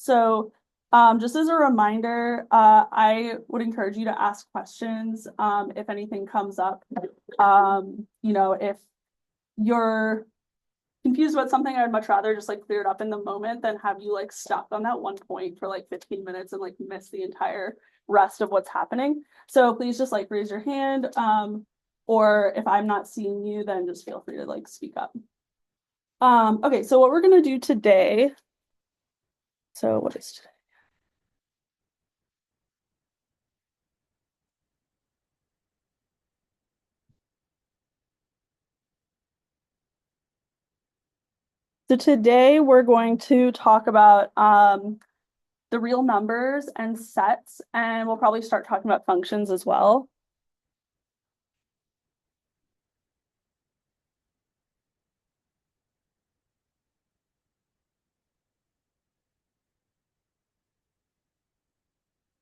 So just as a reminder, I would encourage you to ask questions if anything comes up. If you're confused about something, I'd much rather just like clear it up in the moment than have you like stuck on that one point for like 15 minutes and like miss the entire rest of what's happening. So please just like raise your hand. Or if I'm not seeing you, then just feel free to like speak up. Okay, so what we're gonna do today. So what is today? So today we're going to talk about the real numbers and sets, and we'll probably start talking about functions as well.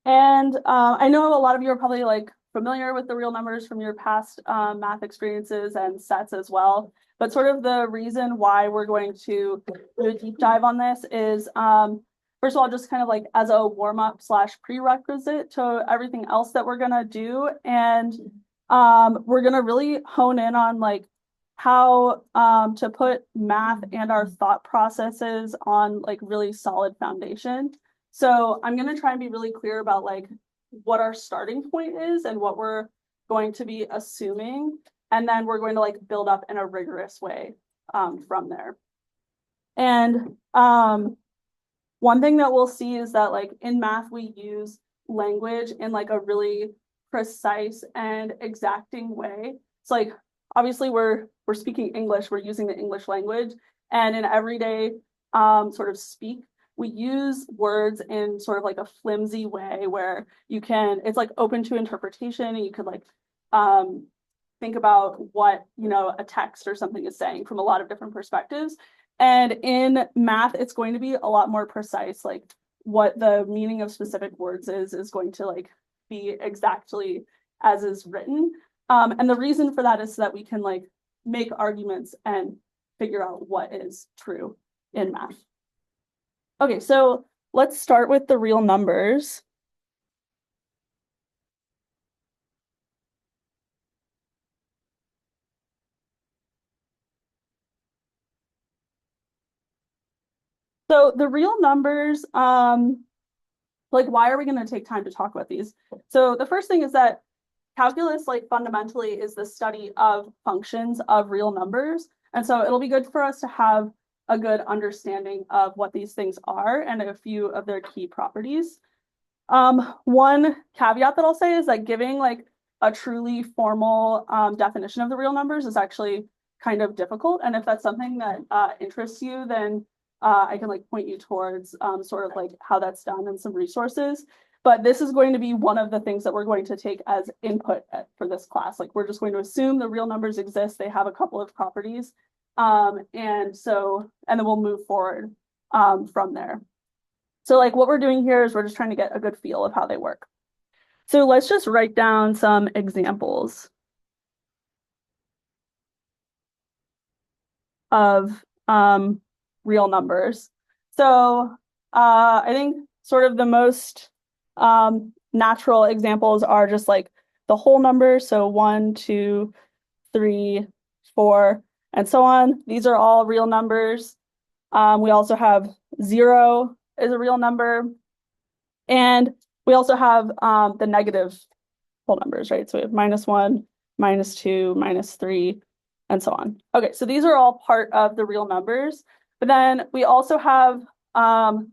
And I know a lot of you are probably like familiar with the real numbers from your past math experiences and sets as well. But sort of the reason why we're going to do a deep dive on this is first of all, just kind of like as a warm-up slash prerequisite to everything else that we're gonna do. And we're gonna really hone in on like how to put math and our thought processes on like really solid foundation. So I'm going to try and be really clear about like what our starting point is and what we're going to be assuming. And then we're going to like build up in a rigorous way from there. And one thing that we'll see is that like in math, we use language in like a really precise and exacting way. It's like obviously we're speaking English, we're using the English language, and in everyday sort of speak, we use words in sort of like a flimsy way where it's like open to interpretation, and you could like think about what a text or something is saying from a lot of different perspectives. And in math, it's going to be a lot more precise, like what the meaning of specific words is going to like be exactly as is written. And the reason for that is so that we can like make arguments and figure out what is true in math. Okay, so let's start with the real numbers. So the real numbers, like why are we going to take time to talk about these? So the first thing is that calculus, like fundamentally, is the study of functions of real numbers. And so it'll be good for us to have a good understanding of what these things are and a few of their key properties. One caveat that I'll say is that giving like a truly formal definition of the real numbers is actually kind of difficult. And if that's something that interests you, then I can like point you towards sort of like how that's done and some resources. But this is going to be one of the things that we're going to take as input for this class. Like we're just going to assume the real numbers exist. They have a couple of properties. And then we'll move forward from there. So like what we're doing here is we're just trying to get a good feel of how they work. So let's just write down some examples of real numbers. So I think sort of the most natural examples are just like the whole numbers. So 1, 2, 3, 4, and so on. These are all real numbers. We also have 0 is a real number. And we also have the negative whole numbers, right? So we have -1, -2, -3, and so on. Okay, so these are all part of the real numbers. But then we also have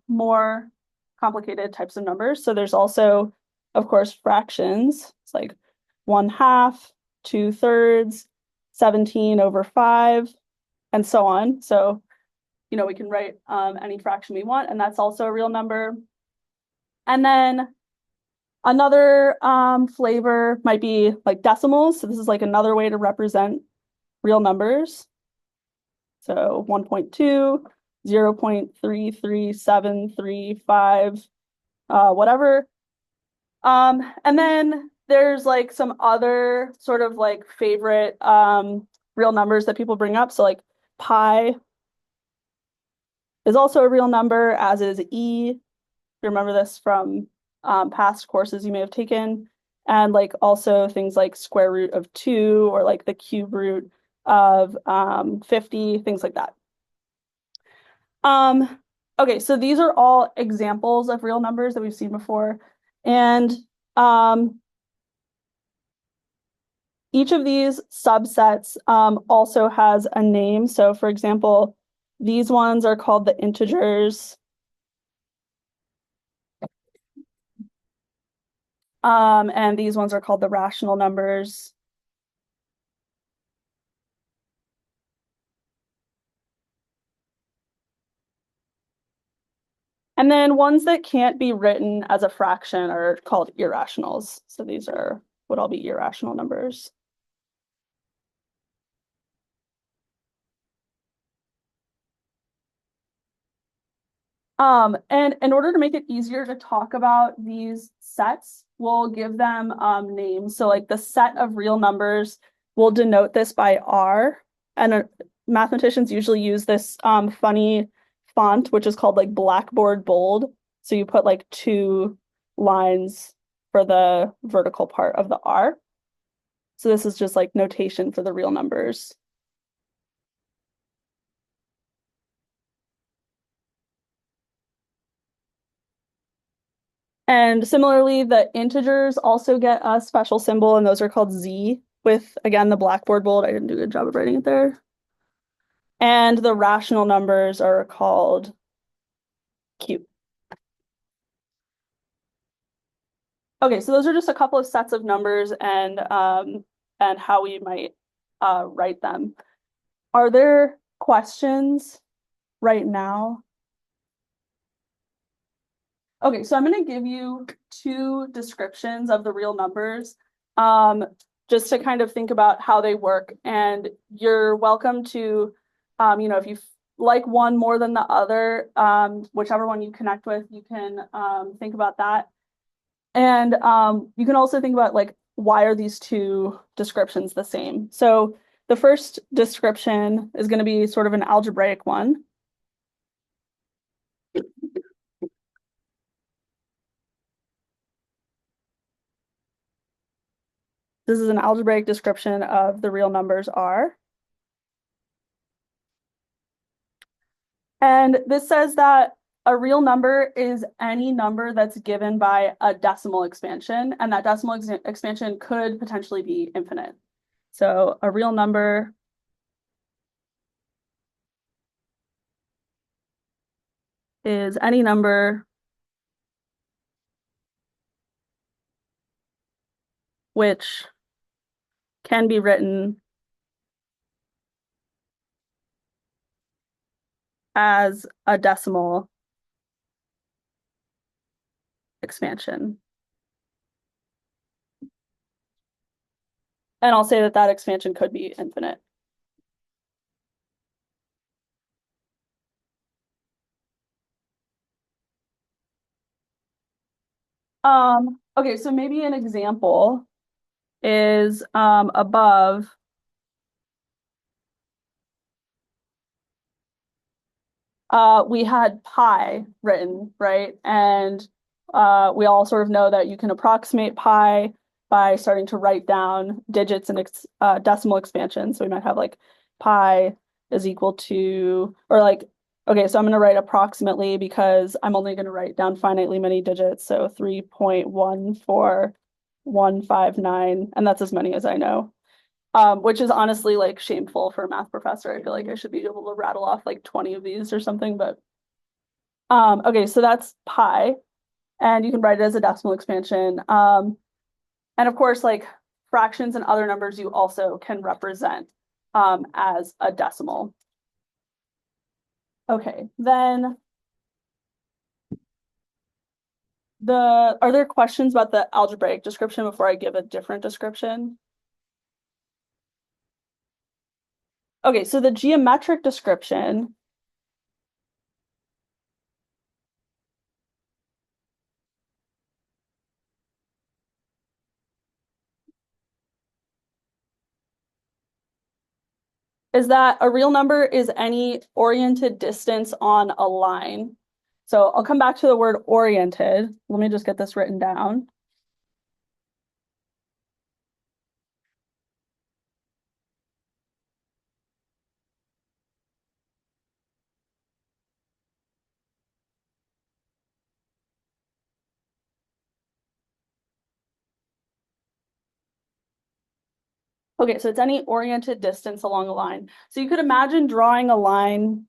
more complicated types of numbers. So there's also, of course, fractions. It's like 1/2, 2/3, 17/5, and so on. So, we can write any fraction we want, and that's also a real number. And then another flavor might be like decimals. So this is like another way to represent real numbers. So 1.2, 0.337335, whatever. And then there's like some other sort of like favorite real numbers that people bring up. So like pi is also a real number, as is e. you remember this from past courses you may have taken, and like also things like square root of 2 or like the cube root of 50, things like that. Okay, so these are all examples of real numbers that we've seen before. And each of these subsets also has a name. So for example, these ones are called the integers. And these ones are called the rational numbers. And then ones that can't be written as a fraction are called irrationals. So these would all be irrational numbers. And in order to make it easier to talk about these sets, we'll give them names. So like the set of real numbers, we'll denote this by R. And mathematicians usually use this funny font, which is called like Blackboard Bold. So you put like 2 lines for the vertical part of the R. So this is just like notation for the real numbers. And similarly, the integers also get a special symbol, and those are called Z with, again, the Blackboard bold. I didn't do a good job of writing it there. And the rational numbers are called Q. Okay, so those are just a couple of sets of numbers and how we might write them. Are there questions right now? Okay, so I'm going to give you 2 descriptions of the real numbers, just to kind of think about how they work. And you're welcome to, if you like one more than the other, whichever one you connect with, you can think about that. And you can also think about like, why are these 2 descriptions the same? So the first description is going to be sort of an algebraic one. This is an algebraic description of the real numbers R. And this says that a real number is any number that's given by a decimal expansion, and that decimal expansion could potentially be infinite. So a real number is any number which can be written as a decimal expansion. And I'll say that that expansion could be infinite. Okay, so maybe an example is above we had pi written, right? And we all sort of know that you can approximate pi by starting to write down digits and decimal expansion. So we might have like pi is equal to, or like, okay, so I'm going to write approximately because I'm only going to write down finitely many digits. So 3.14159, and that's as many as I know. Which is honestly like shameful for a math professor. I feel like I should be able to rattle off like 20 of these or something, but okay, so that's pi, and you can write it as a decimal expansion. And of course, like fractions and other numbers you also can represent as a decimal. Okay, then are there questions about the algebraic description before I give a different description? Okay, so the geometric description is that a real number is any oriented distance on a line. So I'll come back to the word oriented. Let me just get this written down. Okay, so it's any oriented distance along a line. So you could imagine drawing a line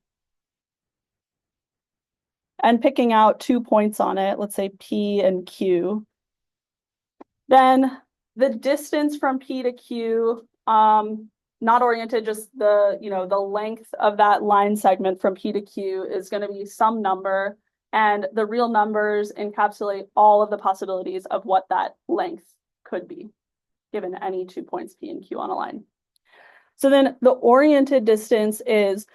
and picking out 2 points on it, let's say P and Q. Then the distance from P to Q, not oriented, just the, the length of that line segment from P to Q is going to be some number, and the real numbers encapsulate all of the possibilities of what that length could be, given any 2 points P and Q on a line. So then the oriented distance is,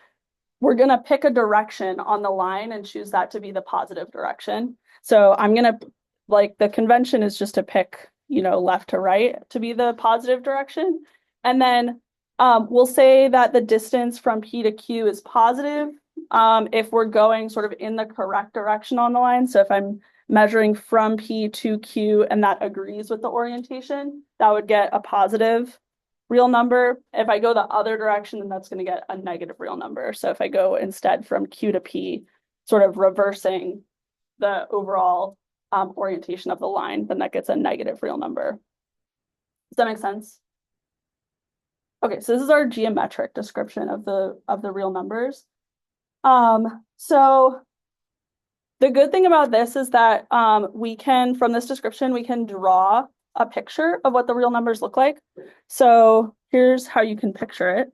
we're going to pick a direction on the line and choose that to be the positive direction. So I'm going to, like, the convention is just to pick, left to right to be the positive direction. And then we'll say that the distance from P to Q is positive if we're going sort of in the correct direction on the line. So if I'm measuring from P to Q and that agrees with the orientation, that would get a positive real number. If I go the other direction, then that's going to get a negative real number. So if I go instead from Q to P, sort of reversing the overall orientation of the line, then that gets a negative real number. Does that make sense? Okay, so this is our geometric description of the real numbers. So the good thing about this is that we can, from this description, we can draw a picture of what the real numbers look like. So here's how you can picture it.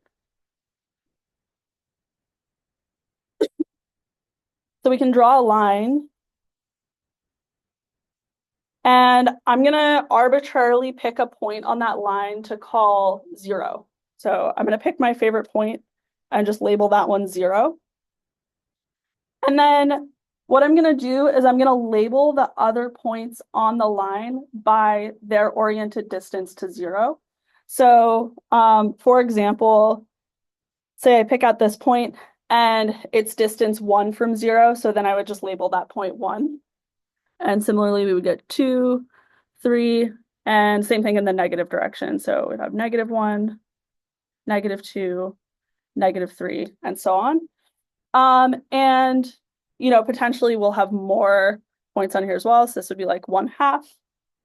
So we can draw a line. And I'm going to arbitrarily pick a point on that line to call 0. So I'm going to pick my favorite point and just label that one 0. And then what I'm going to do is I'm going to label the other points on the line by their oriented distance to 0. So for example, say I pick out this point and it's distance 1 from 0. So then I would just label that point 1. And similarly, we would get 2, 3, and same thing in the negative direction. So we'd have -1, -2, -3, and so on. And, potentially we'll have more points on here as well. So this would be like 1/2,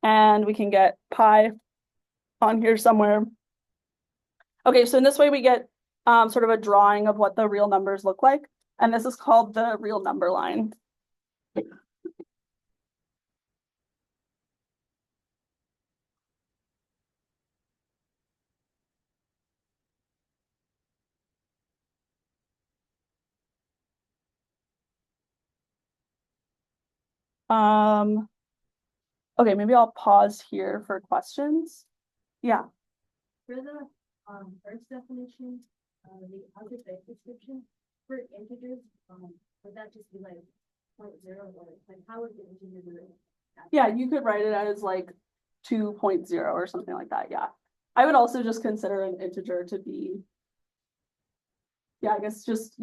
and we can get pi on here somewhere. Okay, so in this way we get sort of a drawing of what the real numbers look like. And this is called the real number line. Okay, maybe I'll pause here for questions. Yeah. For the first definition, the algebraic description for integers, would that just be like 0.0, or like how would the integer do it? Yeah, you could write it as like 2.0 or something like that. Yeah. I would also just consider an integer to be, yeah, I guess just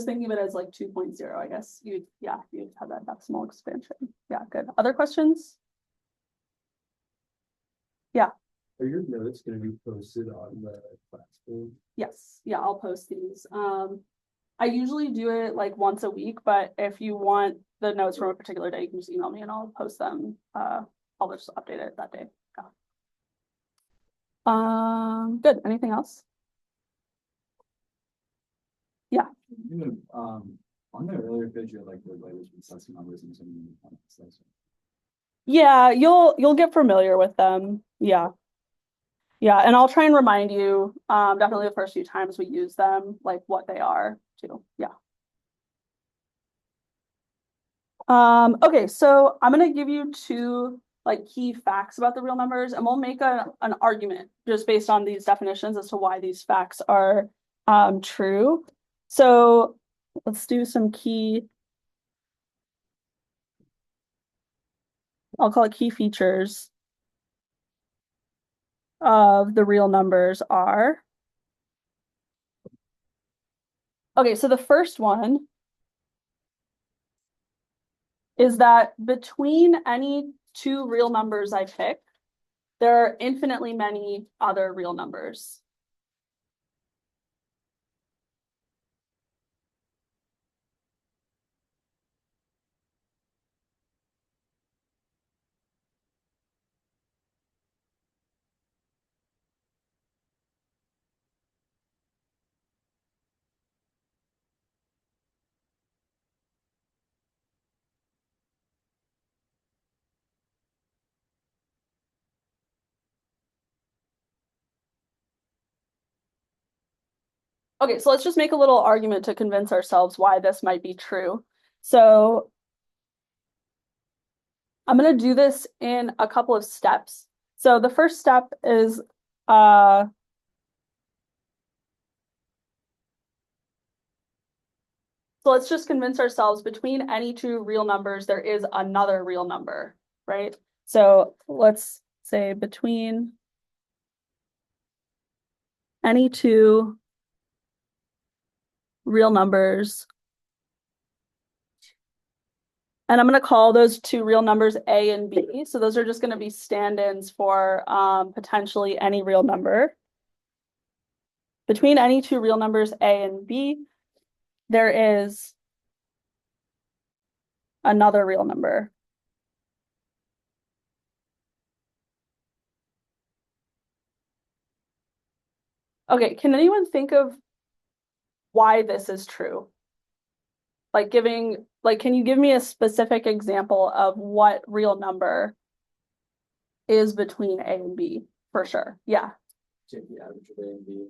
thinking of it as like 2.0, I guess you'd have that decimal expansion. Yeah, good. Other questions? Yeah. Are your notes going to be posted on the class board? Yes. Yeah, I'll post these. I usually do it like once a week, but if you want the notes from a particular day, you can just email me and I'll post them. I'll just update it that day. Yeah. Good. Anything else? Yeah. On the earlier page, you had like the language with such numbers and some stuff. Yeah, you'll get familiar with them. Yeah. Yeah, and I'll try and remind you, definitely the first few times we use them, like what they are too. Yeah. Okay, so I'm gonna give you 2 like key facts about the real numbers, and we'll make an argument just based on these definitions as to why these facts are true. So let's do some key, I'll call it key features of the real numbers are. Okay, so the first one is that between any two real numbers I pick, there are infinitely many other real numbers. Okay, so let's just make a little argument to convince ourselves why this might be true. So I'm going to do this in a couple of steps. So the first step is so let's just convince ourselves between any two real numbers, there is another real number, right? So let's say between any two real numbers, and I'm going to call those two real numbers A and B. So those are just going to be stand-ins for potentially any real number. Between any two real numbers A and B, there is another real number. Okay, can anyone think of why this is true? Like can you give me a specific example of what real number is between A and B for sure? Yeah. Take the average of A and B.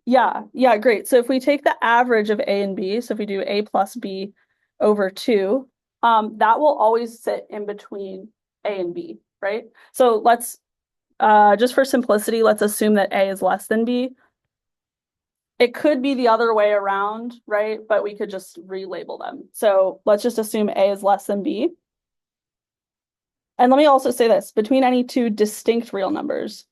Yeah, great. So if we take the average of A and B, so if we do A plus B over 2, that will always sit in between A and B, right? So let's just for simplicity, let's assume that A is less than B. It could be the other way around, right? But we could just relabel them. So let's just assume A is less than B. And let me also say this, between any two distinct real numbers,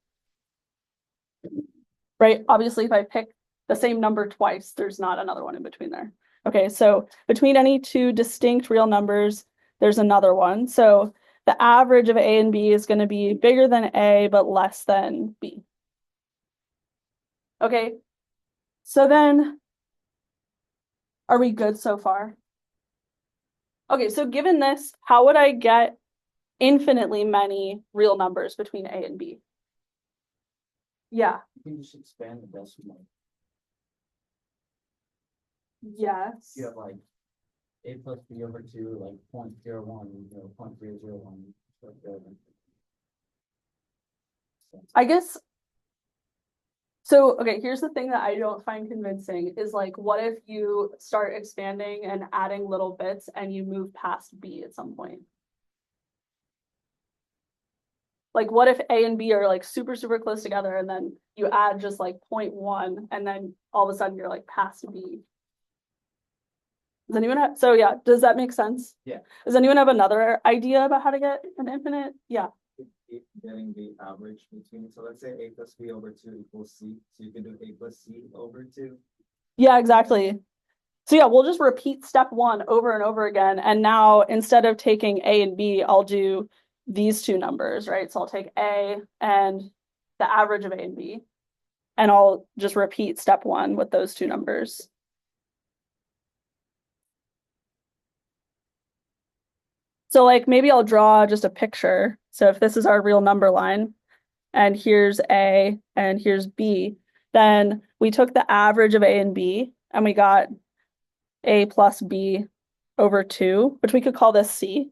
right? Obviously, if I pick the same number twice, there's not another one in between there. Okay, so between any two distinct real numbers, there's another one. So the average of A and B is going to be bigger than A, but less than B. Okay, so then, are we good so far? Okay, so given this, how would I get infinitely many real numbers between A and B? Yeah, You can just expand the decimal. yes. You have like A plus B over 2, like 0.01, 0.001. I guess. So, okay, here's the thing that I don't find convincing is like, what if you start expanding and adding little bits and you move past B at some point? Like, what if A and B are like super, super close together and then you add just like 0.1 and then all of a sudden you're like past B? Does anyone have, so yeah, does that make sense? Yeah. Does anyone have another idea about how to get an infinite? Yeah. Getting the average between, so let's say A plus B over 2 equals C, so you can do A plus C over 2. Yeah, exactly. So yeah, we'll just repeat step 1 over and over again. And now instead of taking A and B, I'll do these two numbers, right? So I'll take A and the average of A and B, and I'll just repeat step 1 with those two numbers. So like maybe I'll draw just a picture. So if this is our real number line, and here's A and here's B, then we took the average of A and B and we got A plus B over 2, which we could call this C.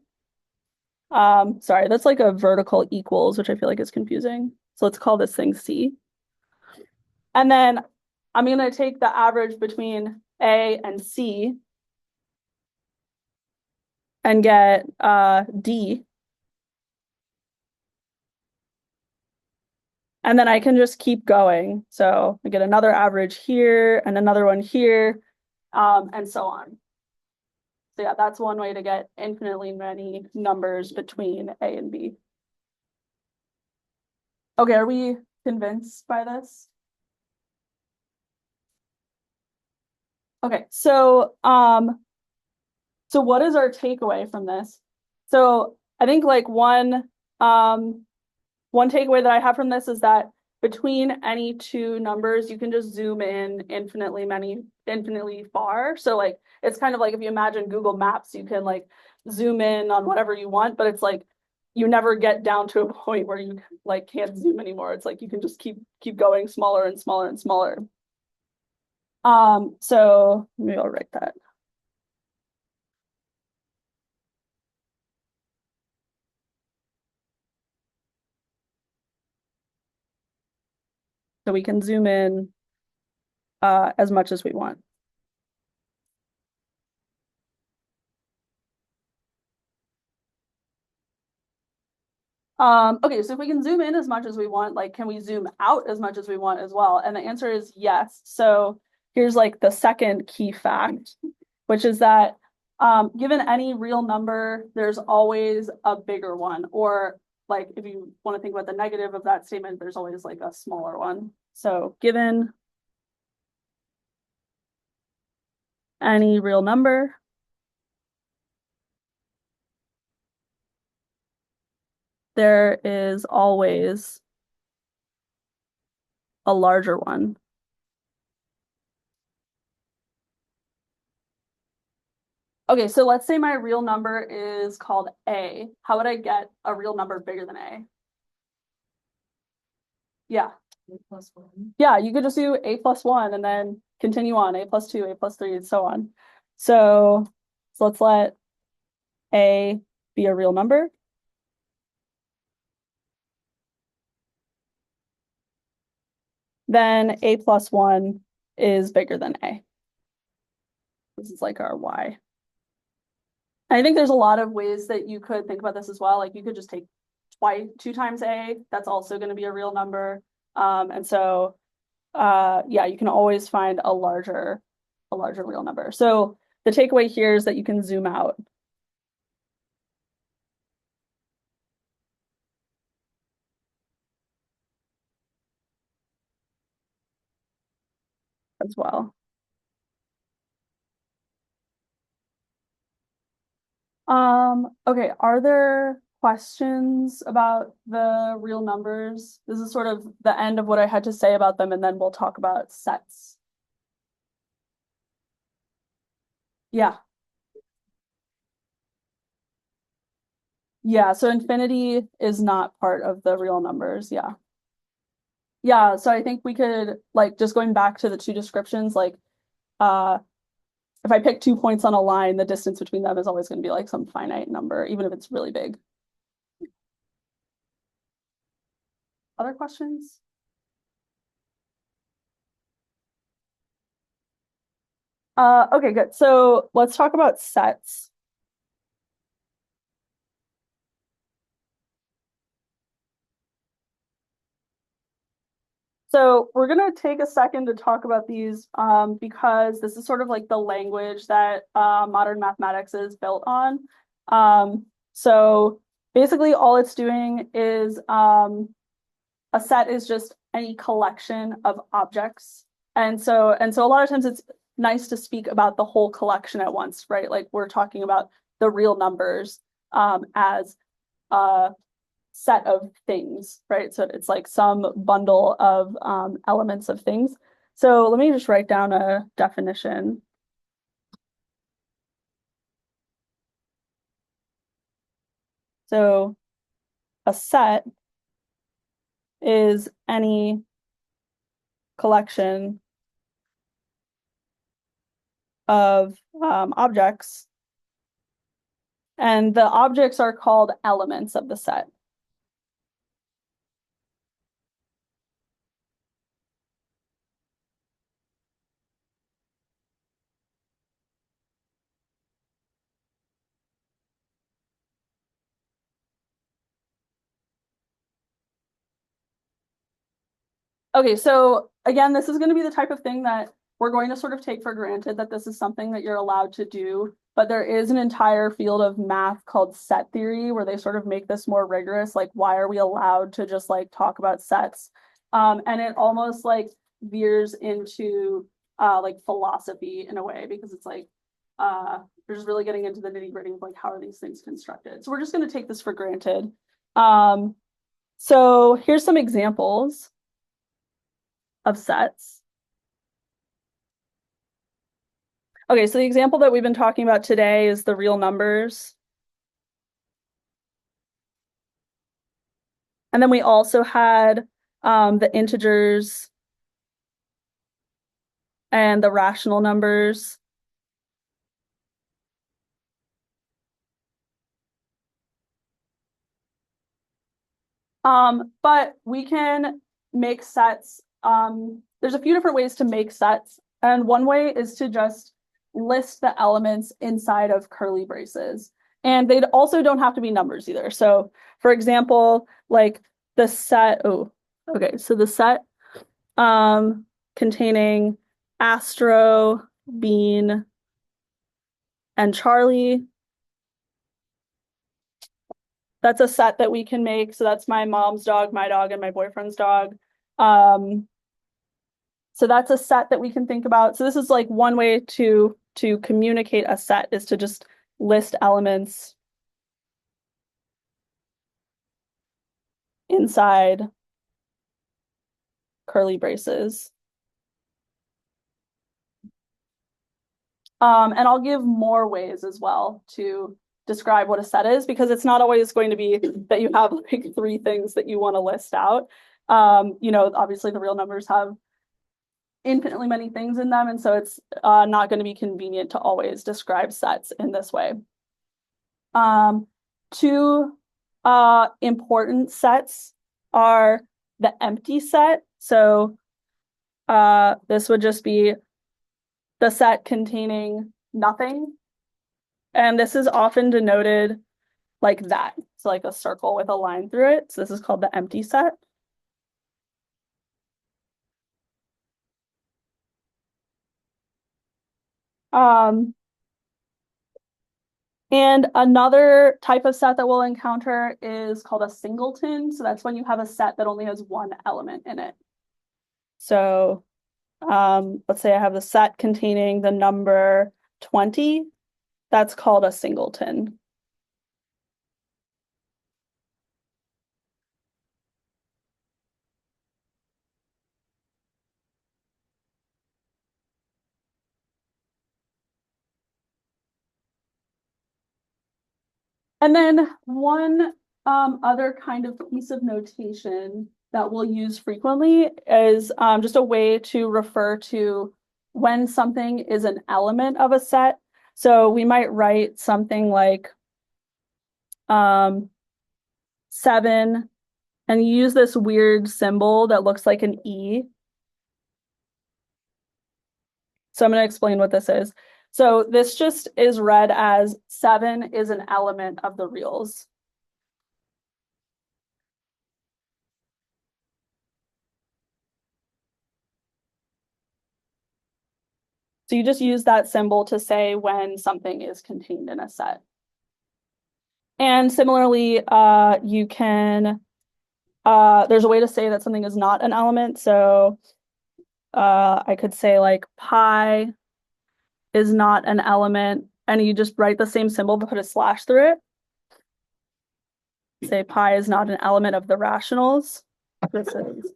Sorry, that's like a vertical equals, which I feel like is confusing. So let's call this thing C. And then I'm going to take the average between A and C and get D. And then I can just keep going. So I get another average here and another one here, and so on. So yeah, that's one way to get infinitely many numbers between A and B. Okay, are we convinced by this? Okay, so what is our takeaway from this? So I think like one takeaway that I have from this is that between any two numbers, you can just zoom in infinitely far. So like it's kind of like if you imagine Google Maps, you can like zoom in on whatever you want, but it's like you never get down to a point where you like can't zoom anymore. It's like you can just keep going smaller and smaller and smaller. So maybe I'll write that. So we can zoom in as much as we want. Okay, so if we can zoom in as much as we want, like, can we zoom out as much as we want as well? And the answer is yes. So here's like the second key fact, which is that given any real number, there's always a bigger one. Or like if you want to think about the negative of that statement, there's always like a smaller one. So given any real number, there is always a larger one. Okay, so let's say my real number is called A. How would I get a real number bigger than A? Yeah. A+1. Yeah, you could just do A+1 and then continue on, A+2, A+3, and so on. So let's let A be a real number. Then A+1 is bigger than A. This is like our Y. And I think there's a lot of ways that you could think about this as well. Like you could just take 2 times A, that's also going to be a real number. And so yeah, you can always find a larger real number. So the takeaway here is that you can zoom out as well. Okay, are there questions about the real numbers? This is sort of the end of what I had to say about them, and then we'll talk about sets. Yeah. Yeah, so infinity is not part of the real numbers, yeah. Yeah, so I think we could, like, just going back to the two descriptions, like, if I pick 2 points on a line, the distance between them is always going to be like some finite number, even if it's really big. Other questions? Okay, good. So let's talk about sets. So we're gonna take a second to talk about these because this is sort of like the language that modern mathematics is built on. So basically all it's doing is a set is just any collection of objects. And so a lot of times it's nice to speak about the whole collection at once, right? Like we're talking about the real numbers as a set of things, right? So it's like some bundle of elements of things. So let me just write down a definition. So a set is any collection of objects, and the objects are called elements of the set. Okay, so again, this is going to be the type of thing that we're going to sort of take for granted that this is something that you're allowed to do, but there is an entire field of math called set theory where they sort of make this more rigorous, like why are we allowed to just like talk about sets? And it almost like veers into like philosophy in a way because it's like We're just really getting into the nitty gritty of like, how are these things constructed? So we're just going to take this for granted. So here's some examples of sets. Okay, so the example that we've been talking about today is the real numbers. And then we also had the integers and the rational numbers. But we can make sets. There's a few different ways to make sets. And one way is to just list the elements inside of curly braces. And they also don't have to be numbers either. So for example, like the set, okay, so the set containing Astro, Bean, and Charlie. That's a set that we can make. So that's my mom's dog, my dog, and my boyfriend's dog. So that's a set that we can think about. So this is like one way to communicate a set is to just list elements inside curly braces. And I'll give more ways as well to describe what a set is, because it's not always going to be that you have like 3 things that you want to list out. Obviously the real numbers have infinitely many things in them, and so it's not going to be convenient to always describe sets in this way. 2 important sets are the empty set. So this would just be the set containing nothing. And this is often denoted like that. It's like a circle with a line through it. So this is called the empty set. And another type of set that we'll encounter is called a singleton. So that's when you have a set that only has one element in it. So let's say I have the set containing the number 20. That's called a singleton. And then one other kind of piece of notation that we'll use frequently is just a way to refer to when something is an element of a set. So we might write something like 7 and use this weird symbol that looks like an E. So I'm going to explain what this is. So this just is read as 7 is an element of the reals. So you just use that symbol to say when something is contained in a set. And similarly, you can, there's a way to say that something is not an element. So I could say like pi is not an element, and you just write the same symbol but put a slash through it. Say pi is not an element of the rationals. This is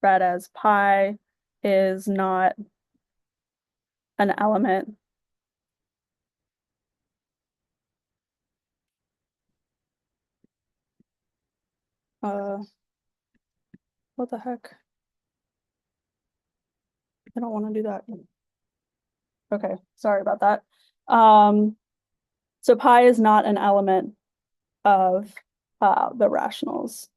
read as pi is not an element what the heck? I don't want to do that. Okay, sorry about that. So pi is not an element of the rationals.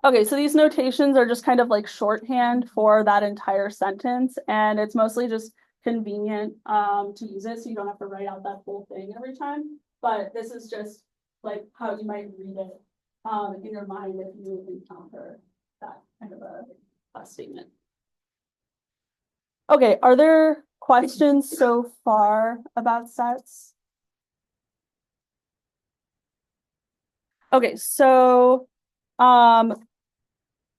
Okay, so these notations are just kind of like shorthand for that entire sentence, and it's mostly just convenient to use it so you don't have to write out that whole thing every time. But this is just like how you might read it in your mind if you encounter that kind of a statement. Okay, are there questions so far about sets? Okay, so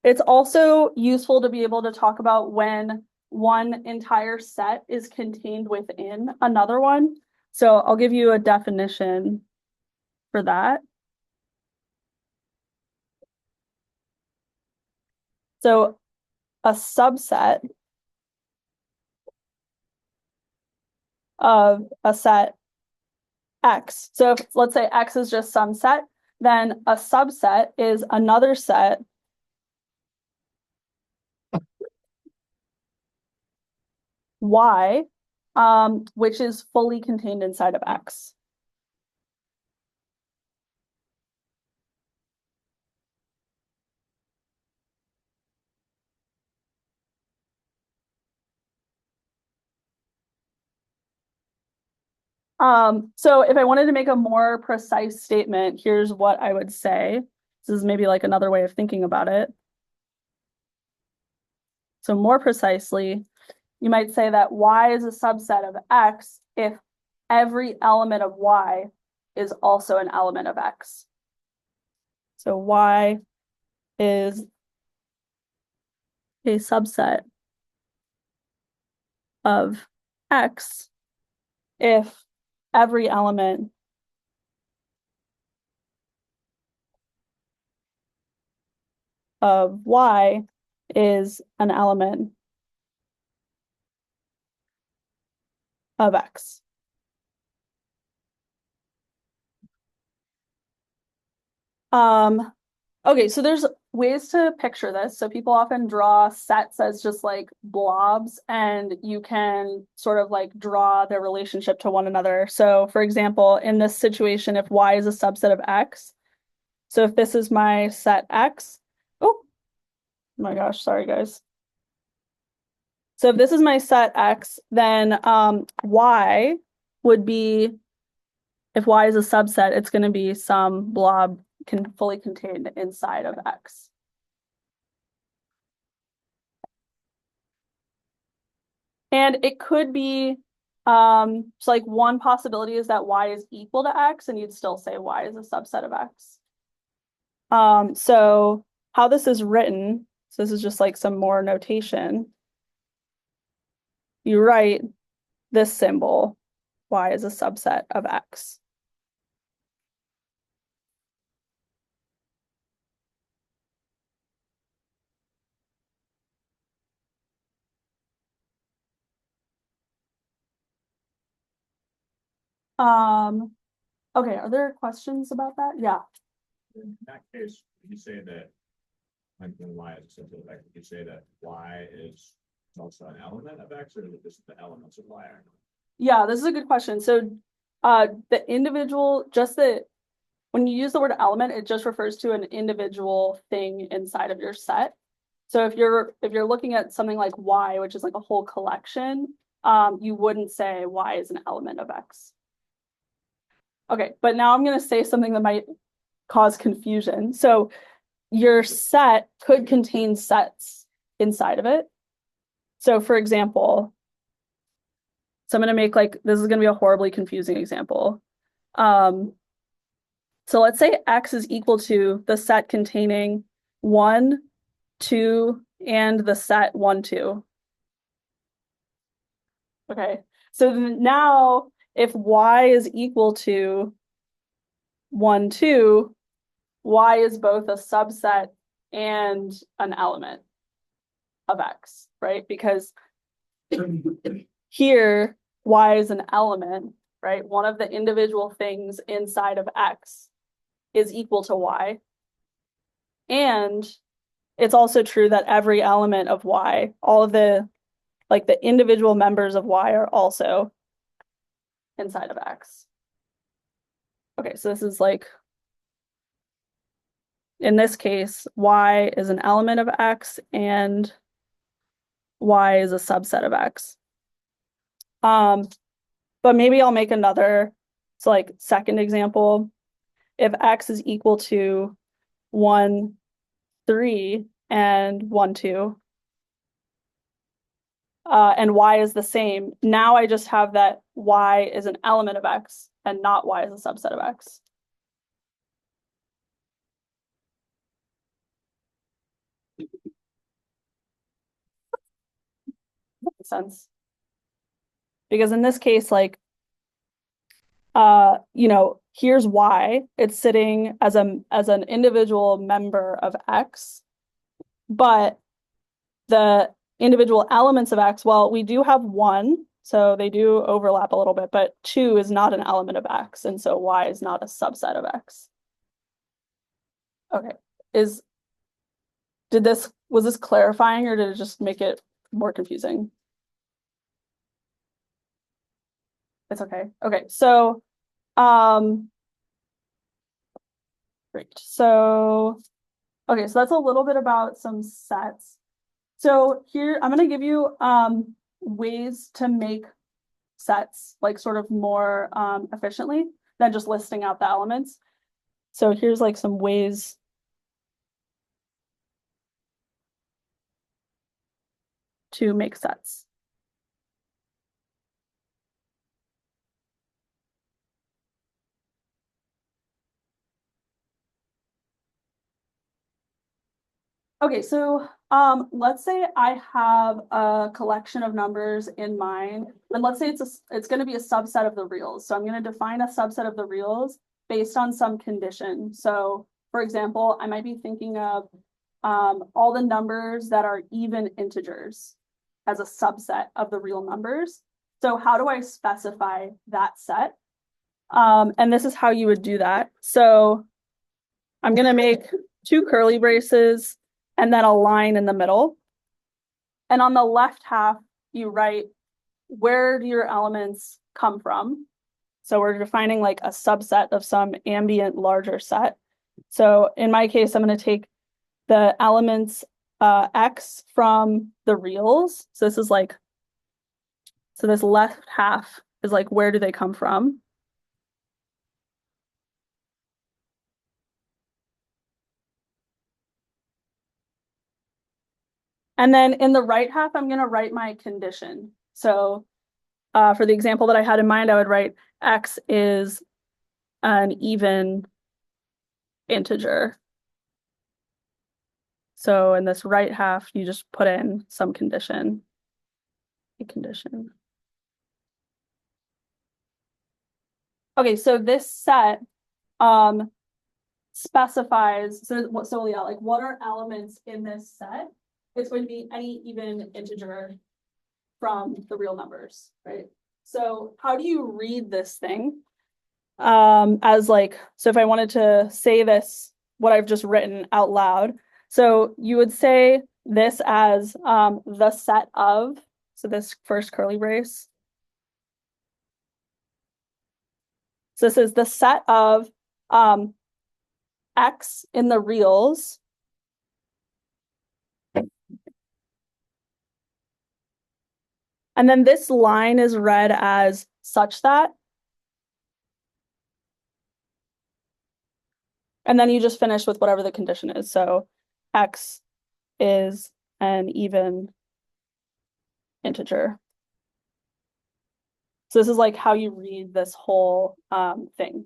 it's also useful to be able to talk about when one entire set is contained within another one. So I'll give you a definition for that. So a subset of a set X. So if, let's say X is just some set, then a subset is another set Y, which is fully contained inside of X. So if I wanted to make a more precise statement, here's what I would say. This is maybe like another way of thinking about it. So more precisely, you might say that Y is a subset of X if every element of Y is also an element of X. So Y is a subset of X if every element of Y is an element of X. Okay, so there's ways to picture this. So people often draw sets as just like blobs, and you can sort of like draw their relationship to one another. So for example, in this situation, if Y is a subset of X, so if this is my set X, oh my gosh, sorry guys. So if this is my set X, then Y would be, if Y is a subset, it's going to be some blob fully contained inside of X. And it could be, so like one possibility is that Y is equal to X, and you'd still say Y is a subset of X. So how this is written, so this is just like some more notation. You write this symbol, Y is a subset of X. Okay, are there questions about that? Yeah. In that case, you say that, like, when Y is a simple vector, you say that Y is also an element of X, or is it just the elements of Y? Yeah, this is a good question. So the individual, when you use the word element, it just refers to an individual thing inside of your set. So if you're looking at something like Y, which is like a whole collection, you wouldn't say Y is an element of X. Okay, but now I'm going to say something that might cause confusion. So your set could contain sets inside of it. So for example, so I'm going to make this is going to be a horribly confusing example. So let's say X is equal to the set containing 1, 2, and the set 1, 2. Okay, so now if Y is equal to 1, 2, Y is both a subset and an element of X, right? Because here, Y is an element, right? One of the individual things inside of X is equal to Y. And it's also true that every element of Y, all of the individual members of Y are also inside of X. Okay, so this is in this case, Y is an element of X and Y is a subset of X. But maybe I'll make another, second example. If X is equal to 1, 3 and 1, 2, and Y is the same, now I just have that Y is an element of X and not Y is a subset of X. Makes sense. Because in this case, like, here's why it's sitting as an individual member of X, but the individual elements of X, well, we do have one, so they do overlap a little bit, but 2 is not an element of X, and so Y is not a subset of X. Okay, was this clarifying, or did it just make it more confusing? It's okay. Okay, so great. So okay, so that's a little bit about some sets. So here I'm going to give you ways to make sets like sort of more efficiently than just listing out the elements. So here's like some ways to make sets. Okay, so let's say I have a collection of numbers in mind, and let's say it's going to be a subset of the reals. So I'm going to define a subset of the reals based on some condition. So for example, I might be thinking of all the numbers that are even integers as a subset of the real numbers. So how do I specify that set? And this is how you would do that. So I'm going to make 2 curly braces and then a line in the middle. And on the left half, you write, where do your elements come from? So we're defining like a subset of some ambient larger set. So in my case, I'm going to take the elements X from the reals. So this is like, so this left half is like, where do they come from? And then in the right half, I'm going to write my condition. So for the example that I had in mind, I would write X is an even integer. So in this right half, you just put in some condition, a condition. Okay, so this set specifies, so yeah, like what are elements in this set? It's going to be any even integer from the real numbers, right? So how do you read this thing? As like, so if I wanted to say this, what I've just written out loud, so you would say this as the set of, so this first curly brace. So this is the set of X in the reals. And then this line is read as such that. And then you just finish with whatever the condition is. So X is an even integer. So this is like how you read this whole thing.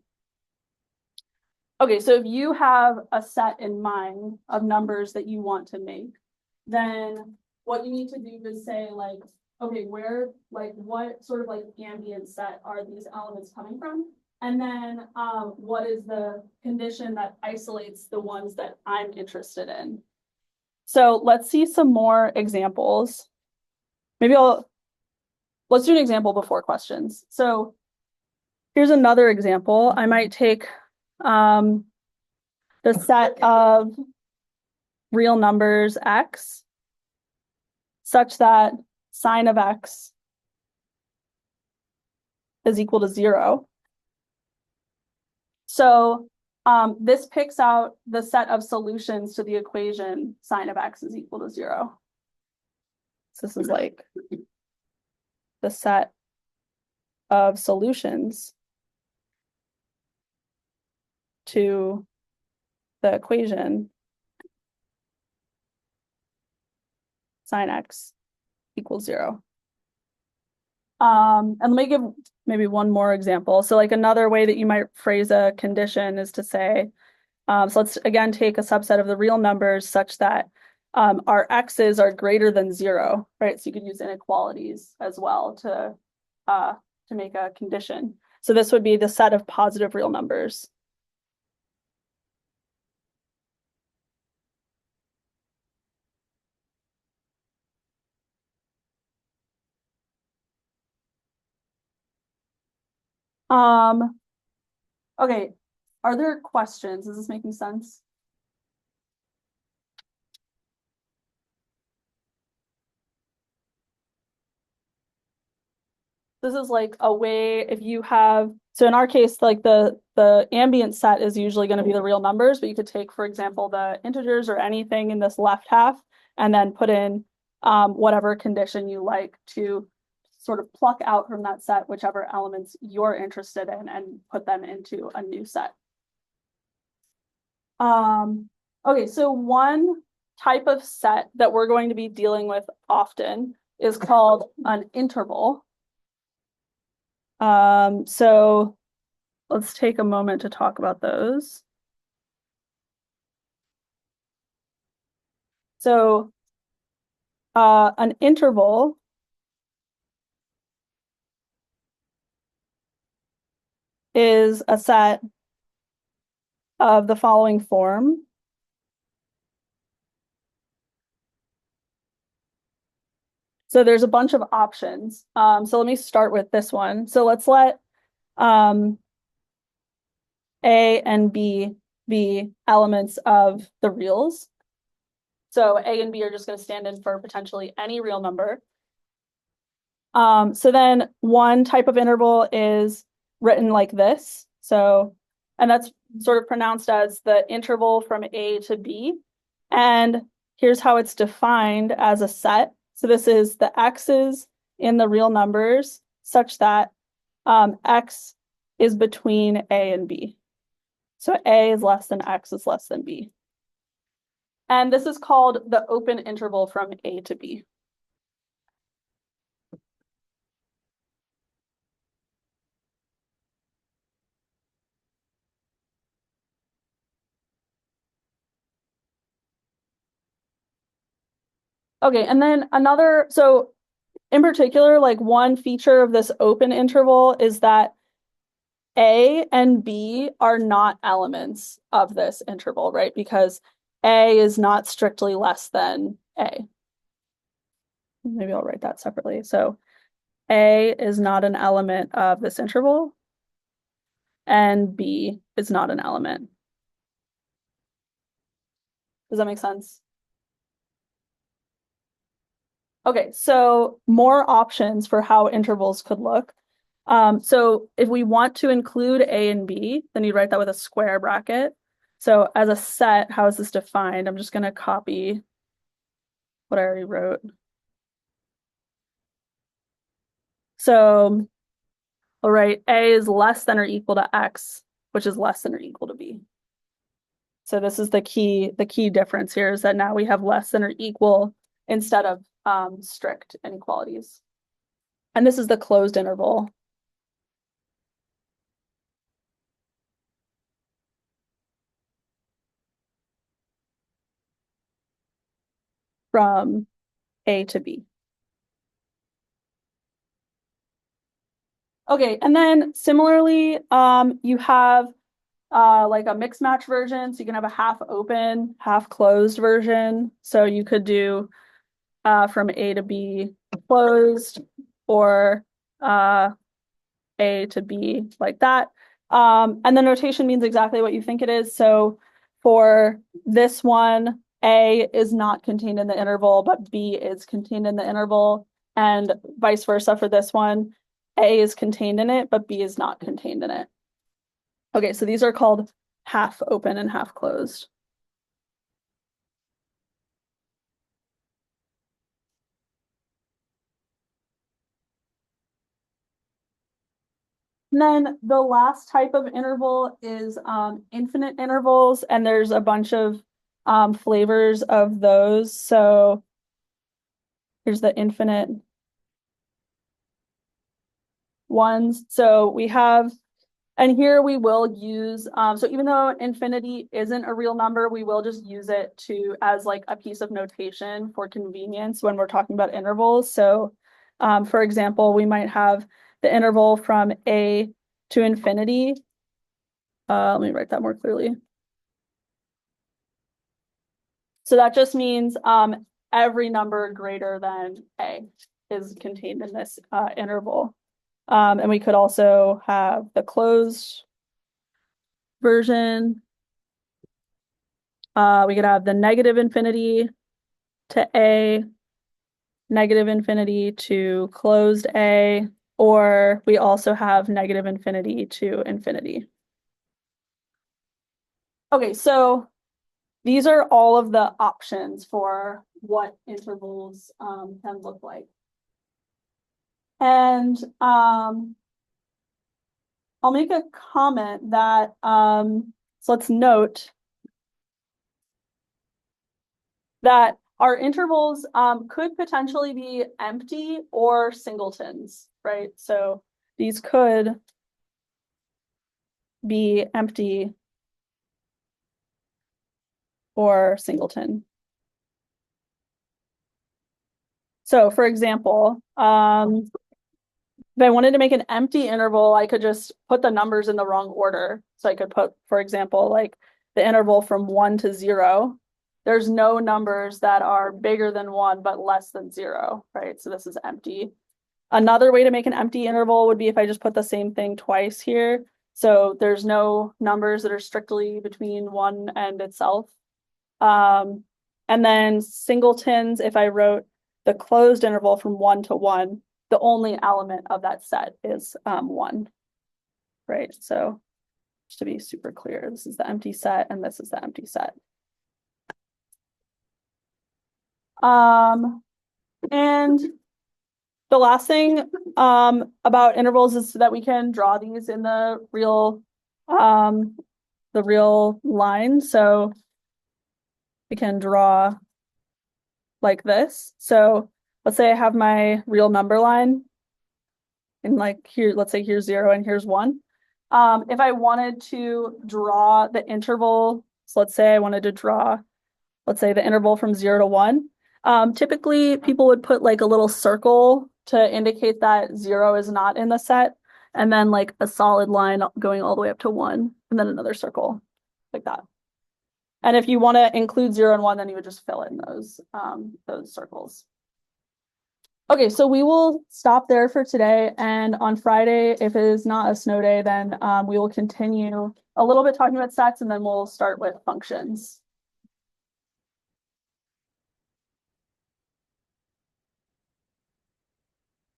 Okay, so if you have a set in mind of numbers that you want to make, then what you need to do is say like, okay, where, like what sort of like ambient set are these elements coming from? And then what is the condition that isolates the ones that I'm interested in? So let's see some more examples. Maybe let's do an example before questions. So here's another example. I might take the set of real numbers X such that sine of X is equal to 0. So this picks out the set of solutions to the equation sine of X is equal to 0. So this is like the set of solutions to the equation sine X equals 0. And let me give maybe one more example. So like another way that you might phrase a condition is to say, so let's again take a subset of the real numbers such that our x's are greater than 0, right? So you could use inequalities as well to make a condition. So this would be the set of positive real numbers. Okay, are there questions? Is this making sense? This is like a way if you have, so in our case, like the ambient set is usually going to be the real numbers, but you could take, for example, the integers or anything in this left half and then put in whatever condition you like to sort of pluck out from that set whichever elements you're interested in and put them into a new set. Okay, so one type of set that we're going to be dealing with often is called an interval. So let's take a moment to talk about those. So an interval is a set of the following form. So there's a bunch of options. So let me start with this one. So let's let A and B be elements of the reals. So A and B are just going to stand in for potentially any real number. So then one type of interval is written like this. So, and that's sort of pronounced as the interval from A to B. And here's how it's defined as a set. So this is the x's in the real numbers such that x is between A and B. So A is less than x is less than B. And this is called the open interval from A to B. Okay, and then another, so in particular, like one feature of this open interval is that A and B are not elements of this interval, right? Because A is not strictly less than A. Maybe I'll write that separately. So A is not an element of this interval, and B is not an element. Does that make sense? Okay, so more options for how intervals could look. So if we want to include A and B, then you write that with a square bracket. So as a set, how is this defined? I'm just going to copy what I already wrote. So I'll write A is less than or equal to X, which is less than or equal to B. So this is the key difference here is that now we have less than or equal instead of strict inequalities. And this is the closed interval. From A to B. Okay, and then similarly, you have like a mixed match version. So you can have a half open, half closed version. So you could do from A to B closed or A to B like that. And the notation means exactly what you think it is. So for this one, A is not contained in the interval, but B is contained in the interval, and vice versa for this one. A is contained in it, but B is not contained in it. Okay, so these are called half open and half closed. And then the last type of interval is infinite intervals, and there's a bunch of flavors of those. So here's the infinite ones. So we have And here we will use, so even though infinity isn't a real number, we will just use it to, as like a piece of notation for convenience when we're talking about intervals. So, for example, we might have the interval from a to infinity. Let me write that more clearly. So that just means, every number greater than a is contained in this, interval. And we could also have the closed version. We could have the negative infinity to a, negative infinity to closed a, or we also have negative infinity to infinity. Okay, so these are all of the options for what intervals can look like. And I'll make a comment that so let's note that our intervals could potentially be empty or singletons, right? So these could be empty or singleton. So for example, if I wanted to make an empty interval, I could just put the numbers in the wrong order. So I could put, for example, like the interval from 1 to 0. There's no numbers that are bigger than 1 but less than 0, right? So this is empty. Another way to make an empty interval would be if I just put the same thing twice here. So there's no numbers that are strictly between 1 and itself. And then singletons, if I wrote the closed interval from 1 to 1, the only element of that set is 1, right? So just to be super clear, this is the empty set and this is the empty set. And the last thing about intervals is that we can draw these in the real line. So we can draw like this. So let's say I have my real number line. And like here, let's say here's 0 and here's 1. If I wanted to draw the interval, so let's say I wanted to draw, let's say the interval from 0 to 1. Typically people would put like a little circle to indicate that 0 is not in the set, and then like a solid line going all the way up to 1, and then another circle like that. And if you want to include 0 and 1, then you would just fill in those circles. Okay, so we will stop there for today. And on Friday, if it is not a snow day, then we will continue a little bit talking about sets, and then we'll start with functions.